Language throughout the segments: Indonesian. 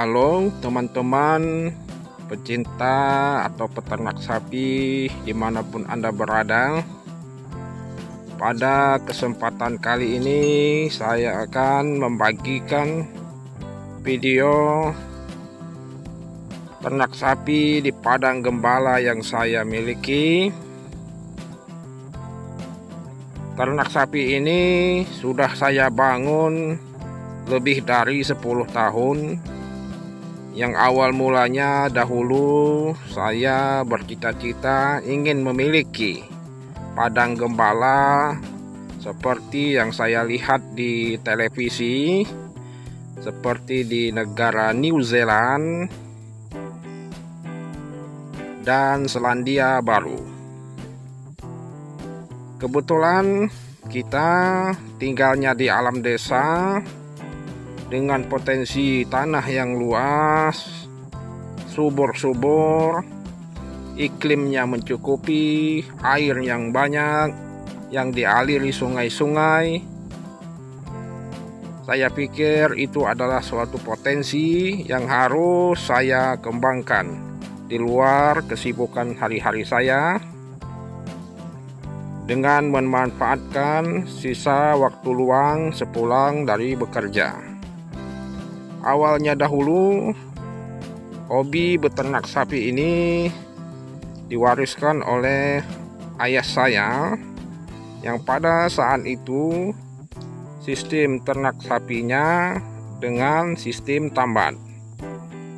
Halo teman-teman pecinta atau peternak sapi dimanapun Anda berada. Pada kesempatan kali ini saya akan membagikan video ternak sapi di padang gembala yang saya miliki. Ternak sapi ini sudah saya bangun lebih dari 10 tahun. Yang awal mulanya dahulu saya bercita-cita ingin memiliki padang gembala seperti yang saya lihat di televisi, seperti di negara New Zealand dan Selandia Baru. Kebetulan kita tinggalnya di alam desa dengan potensi tanah yang luas, subur-subur, iklimnya mencukupi, air yang banyak yang dialiri sungai-sungai. Saya pikir itu adalah suatu potensi yang harus saya kembangkan di luar kesibukan hari-hari saya, dengan memanfaatkan sisa waktu luang sepulang dari bekerja. Awalnya dahulu hobi beternak sapi ini diwariskan oleh ayah saya, yang pada saat itu sistem ternak sapinya dengan sistem tambat.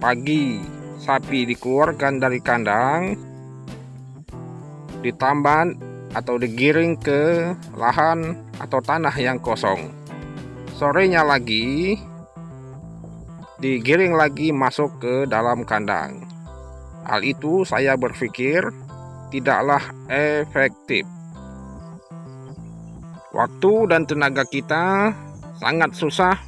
Pagi sapi dikeluarkan dari kandang, ditambat atau digiring ke lahan atau tanah yang kosong. Sorenya lagi digiring lagi masuk ke dalam kandang. Hal itu saya berpikir tidaklah efektif. Waktu dan tenaga kita sangat susah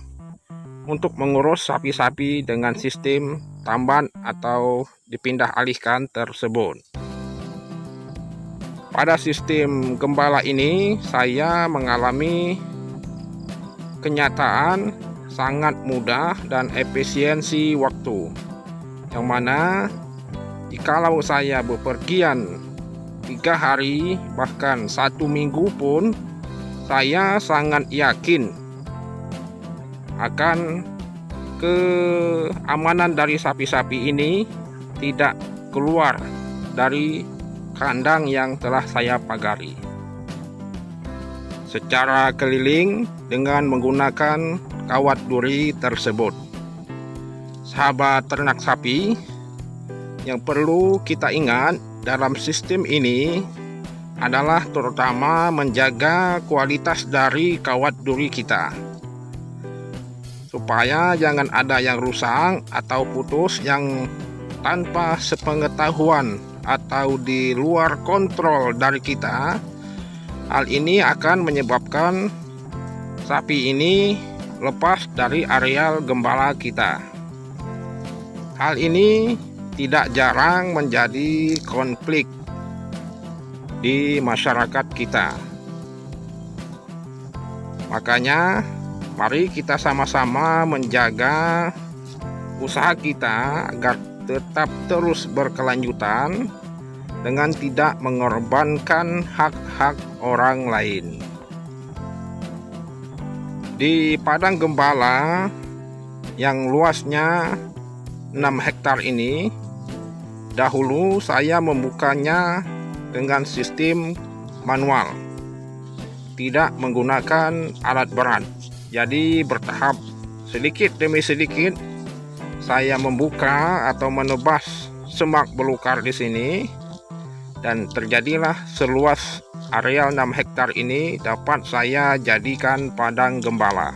untuk mengurus sapi-sapi dengan sistem tambat atau dipindah alihkan tersebut. Pada sistem gembala ini saya mengalami kenyataan sangat mudah dan efisiensi waktu, yang mana jikalau saya bepergian 3 hari bahkan 1 minggu pun, saya sangat yakin akan keamanan dari sapi-sapi ini tidak keluar dari kandang yang telah saya pagari secara keliling dengan menggunakan kawat duri tersebut. Sahabat ternak sapi, yang perlu kita ingat dalam sistem ini adalah terutama menjaga kualitas dari kawat duri kita, supaya jangan ada yang rusak atau putus yang tanpa sepengetahuan atau di luar kontrol dari kita. Hal ini akan menyebabkan sapi ini lepas dari areal gembala kita. Hal ini tidak jarang menjadi konflik di masyarakat kita. Makanya mari kita sama-sama menjaga usaha kita agar tetap terus berkelanjutan dengan tidak mengorbankan hak-hak orang lain. Di padang gembala yang luasnya 6 hektar ini, dahulu saya membukanya dengan sistem manual, tidak menggunakan alat berat. Jadi bertahap, sedikit demi sedikit saya membuka atau menebas semak belukar di sini, dan terjadilah seluas areal 6 hektar ini dapat saya jadikan padang gembala.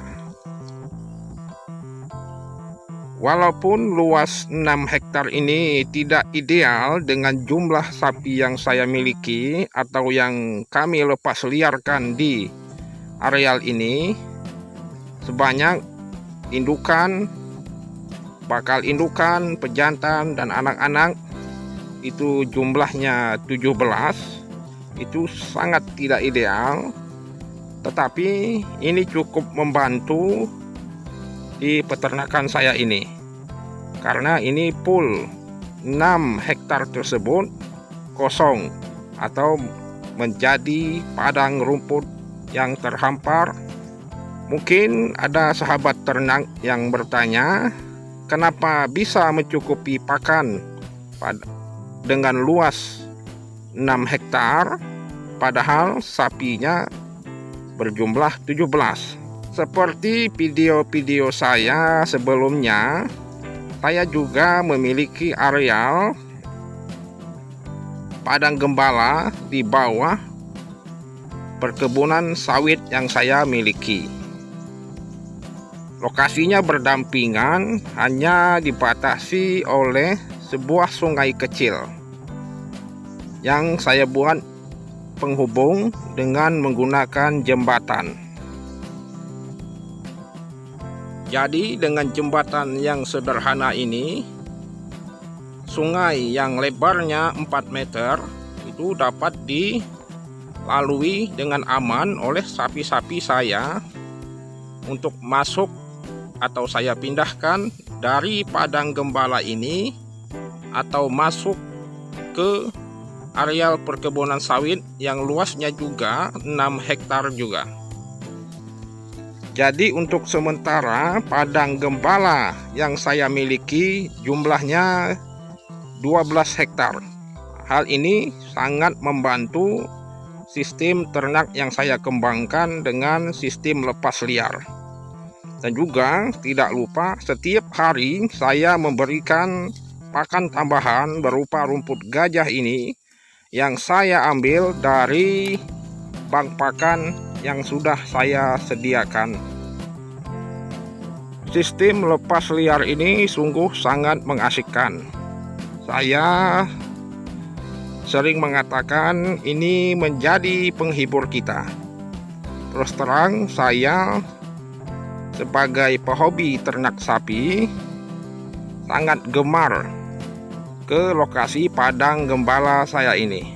Walaupun luas 6 hektar ini tidak ideal dengan jumlah sapi yang saya miliki atau yang kami lepas liarkan di areal ini, sebanyak indukan, bakal indukan, pejantan, dan anak-anak itu jumlahnya 17. Itu sangat tidak ideal, tetapi ini cukup membantu di peternakan saya ini. karena ini full 6 hektar tersebut kosong atau menjadi padang rumput yang terhampar. Mungkin ada sahabat ternak yang bertanya, kenapa bisa mencukupi pakan dengan luas 6 hektar padahal sapinya berjumlah 17. Seperti video-video saya sebelumnya, saya juga memiliki areal padang gembala di bawah perkebunan sawit yang saya miliki. Lokasinya berdampingan, hanya dibatasi oleh sebuah sungai kecil yang saya buat penghubung dengan menggunakan jembatan. Jadi dengan jembatan yang sederhana ini, sungai yang lebarnya 4 meter itu dapat dilalui dengan aman oleh sapi-sapi saya untuk masuk atau saya pindahkan dari padang gembala ini atau masuk ke areal perkebunan sawit yang luasnya juga 6 hektar juga. Jadi untuk sementara padang gembala yang saya miliki jumlahnya 12 hektar. Hal ini sangat membantu sistem ternak yang saya kembangkan dengan sistem lepas liar. Dan juga tidak lupa setiap hari saya memberikan pakan tambahan berupa rumput gajah ini yang saya ambil dari bank pakan yang sudah saya sediakan. Sistem lepas liar ini sungguh sangat mengasyikkan. Saya sering mengatakan ini menjadi penghibur kita. Terus terang saya sebagai pehobi ternak sapi sangat gemar ke lokasi padang gembala saya ini.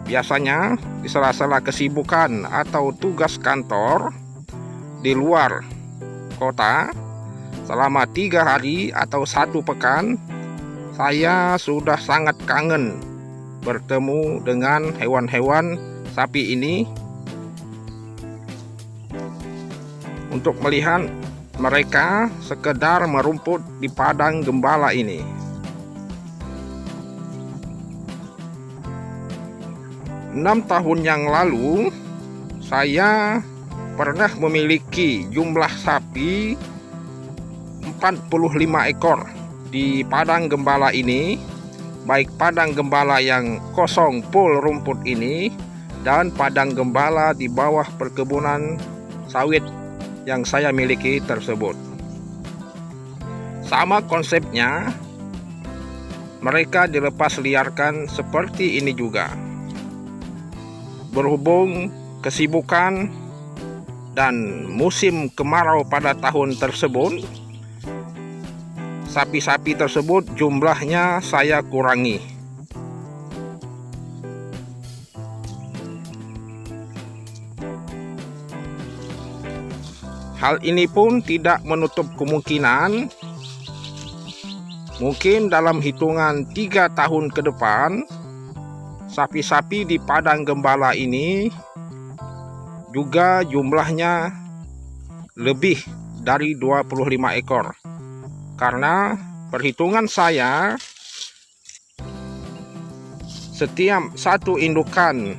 Biasanya di sela-sela kesibukan atau tugas kantor di luar kota selama 3 hari atau 1 pekan, saya sudah sangat kangen bertemu dengan hewan-hewan sapi ini untuk melihat mereka sekedar merumput di padang gembala ini. Enam tahun yang lalu saya pernah memiliki jumlah sapi 45 ekor di padang gembala ini, baik padang gembala yang kosong full rumput ini dan padang gembala di bawah perkebunan sawit yang saya miliki tersebut. Sama konsepnya, mereka dilepas liarkan seperti ini juga. Berhubung kesibukan dan musim kemarau pada tahun tersebut, sapi-sapi tersebut jumlahnya saya kurangi. Hal ini pun tidak menutup kemungkinan mungkin dalam hitungan 3 tahun ke depan sapi-sapi di padang gembala ini juga jumlahnya lebih dari 25 ekor. Karena perhitungan saya, setiap satu indukan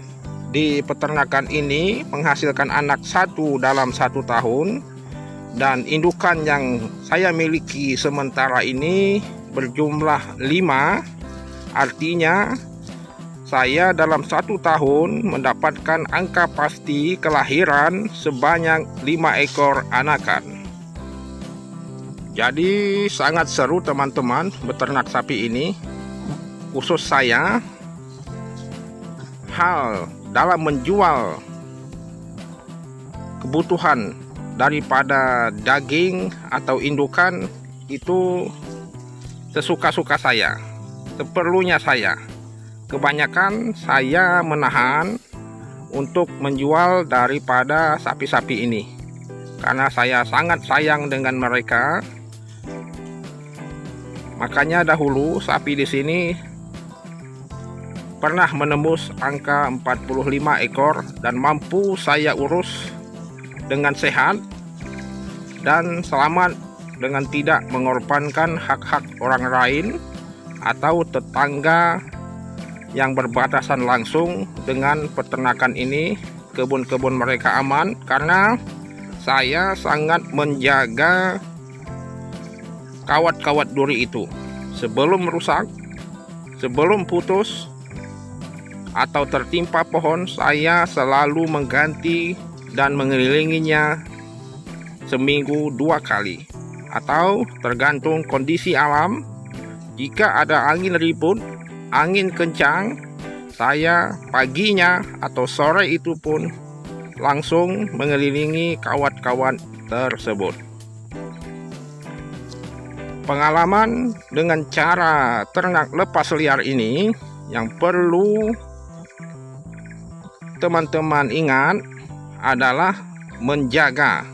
di peternakan ini menghasilkan anak 1 dalam 1 tahun, dan indukan yang saya miliki sementara ini berjumlah 5. Artinya saya dalam 1 tahun mendapatkan angka pasti kelahiran sebanyak 5 ekor anakan. Jadi sangat seru teman-teman beternak sapi ini. Khusus saya, hal dalam menjual kebutuhan daripada daging atau indukan itu sesuka-suka saya, seperlunya saya. Kebanyakan saya menahan untuk menjual daripada sapi-sapi ini karena saya sangat sayang dengan mereka. Makanya dahulu sapi di sini pernah menembus angka 45 ekor dan mampu saya urus dengan sehat dan selamat dengan tidak mengorbankan hak-hak orang lain atau tetangga yang berbatasan langsung dengan peternakan ini. Kebun-kebun mereka aman karena saya sangat menjaga kawat-kawat duri itu sebelum rusak, sebelum putus atau tertimpa pohon. Saya selalu mengganti dan mengelilinginya seminggu 2 kali, atau tergantung kondisi alam. Jika ada angin ribut, angin kencang, saya paginya atau sore itu pun langsung mengelilingi kawat-kawat tersebut. Pengalaman dengan cara ternak lepas liar ini yang perlu teman-teman ingat adalah menjaga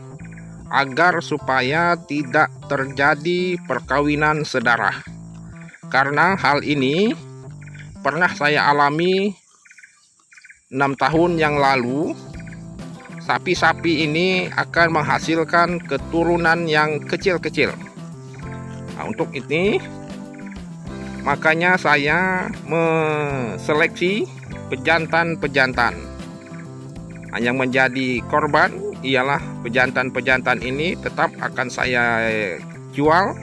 agar supaya tidak terjadi perkawinan sedarah. Karena hal ini pernah saya alami 6 tahun yang lalu. Sapi-sapi ini akan menghasilkan keturunan yang kecil-kecil. Nah, untuk ini makanya saya menseleksi pejantan-pejantan. Nah, yang menjadi korban ialah pejantan-pejantan ini tetap akan saya jual.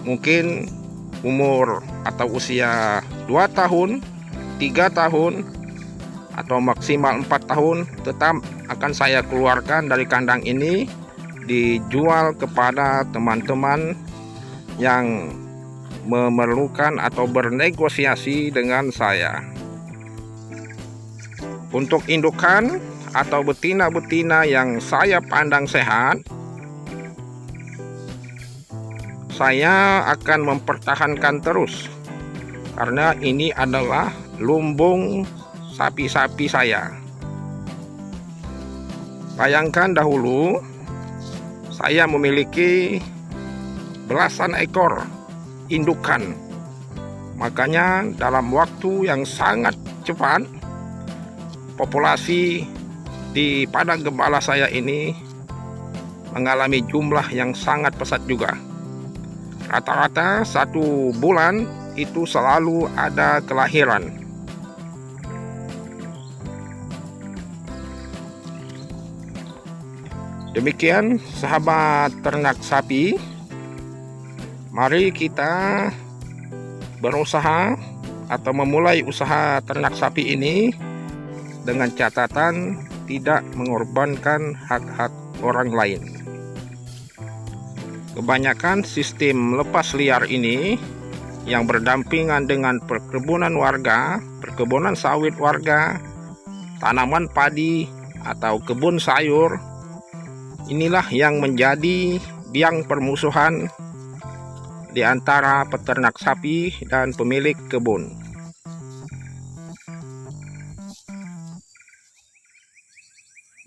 Mungkin umur atau usia 2 tahun, 3 tahun, atau maksimal 4 tahun tetap akan saya keluarkan dari kandang ini, dijual kepada teman-teman yang memerlukan atau bernegosiasi dengan saya. Untuk indukan atau betina-betina yang saya pandang sehat, saya akan mempertahankan terus karena ini adalah lumbung sapi-sapi saya. Bayangkan dahulu saya memiliki belasan ekor indukan. Makanya dalam waktu yang sangat cepat populasi di padang gembala saya ini mengalami jumlah yang sangat pesat juga. Rata-rata 1 bulan itu selalu ada kelahiran. Demikian sahabat ternak sapi, mari kita berusaha atau memulai usaha ternak sapi ini dengan catatan tidak mengorbankan hak-hak orang lain. Kebanyakan sistem lepas liar ini yang berdampingan dengan perkebunan warga, perkebunan sawit warga, tanaman padi atau kebun sayur, inilah yang menjadi biang permusuhan di antara peternak sapi dan pemilik kebun.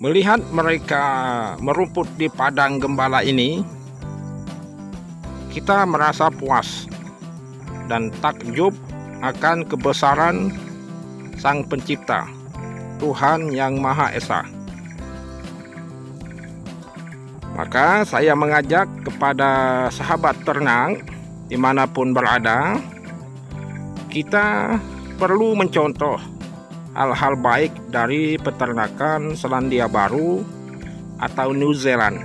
Melihat mereka merumput di padang gembala ini, kita merasa puas dan takjub akan kebesaran Sang Pencipta, Tuhan yang Maha Esa. Maka saya mengajak kepada sahabat ternak dimanapun berada, kita perlu mencontoh hal-hal baik dari peternakan Selandia Baru atau New Zealand.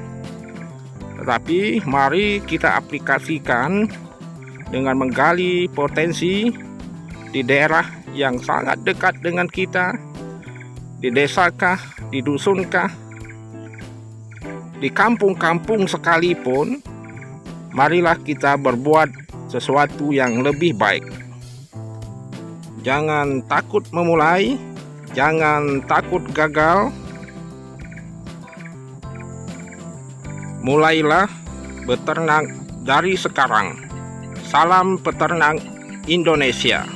Tetapi mari kita aplikasikan dengan menggali potensi di daerah yang sangat dekat dengan kita, di desakah, di dusunkah, di kampung-kampung sekalipun. Marilah kita berbuat sesuatu yang lebih baik. Jangan takut memulai, jangan takut gagal. Mulailah beternak dari sekarang. Salam peternak Indonesia.